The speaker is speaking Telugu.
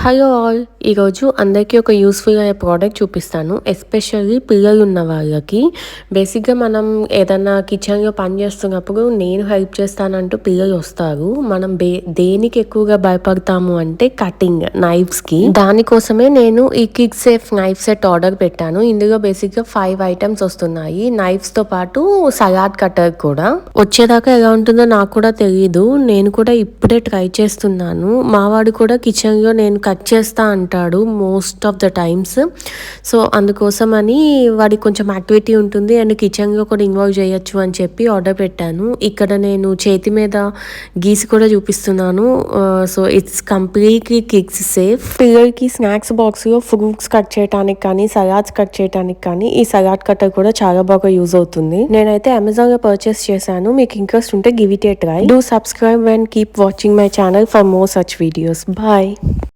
Hello all! ఈరోజు అందరికీ ఒక యూస్‌ఫుల్ అయ్యే ప్రోడక్ట్ చూపిస్తాను. ఎస్పెషల్లీ పిల్లలున్న వాళ్ళకి. బేసిక్‌గా మనం ఏదన్నా కిచెన్‌లో పని చేస్తున్నప్పుడు నేను హెల్ప్ చేస్తానంటూ పిల్లలొస్తారు. మనం దేనికి ఎక్కువగా భయపడతాము అంటే కటింగ్, నైఫ్స్‌కి. దానికోసమే నేను ఈ kids safe knife set order పెట్టాను. ఇందులో బేసిక్‌గా 5 ఐటెమ్స్ వస్తున్నాయి. నైఫ్స్‌తో పాటు సలాడ్ కట్టర్ కూడా. వచ్చేదాకా ఎలా ఉంటుందో నాకు కూడా తెలీదు. నేను కూడా ఇప్పుడే ట్రై చేస్తున్నాను. మా వాడు కూడా కిచెన్‌లో నేను కట్ చేస్తా అంటాడు most of the times. So అందుకోసమని వాడికి కొంచెం యాక్టివిటీ ఉంటుంది అండ్ కిచెన్లో కూడా ఇన్వాల్వ్ చేయొచ్చు అని చెప్పి ఆర్డర్ పెట్టాను. ఇక్కడ నేను చేతి మీద గీసి కూడా చూపిస్తున్నాను. So it's completely kids safe. పిల్లలకి స్నాక్స్ బాక్స్లో ఫ్రూట్స్ కట్ చేయడానికి కానీ, సలాడ్స్ కట్ చేయడానికి కానీ ఈ సలాడ్ కట్టర్ కూడా చాలా బాగా యూజ్ అవుతుంది. నేనైతే అమెజాన్లో పర్చేస్ చేశాను. మీకు ఇంట్రెస్ట్ ఉంటే give it a try. Do subscribe and keep watching my channel for more such videos. Bye.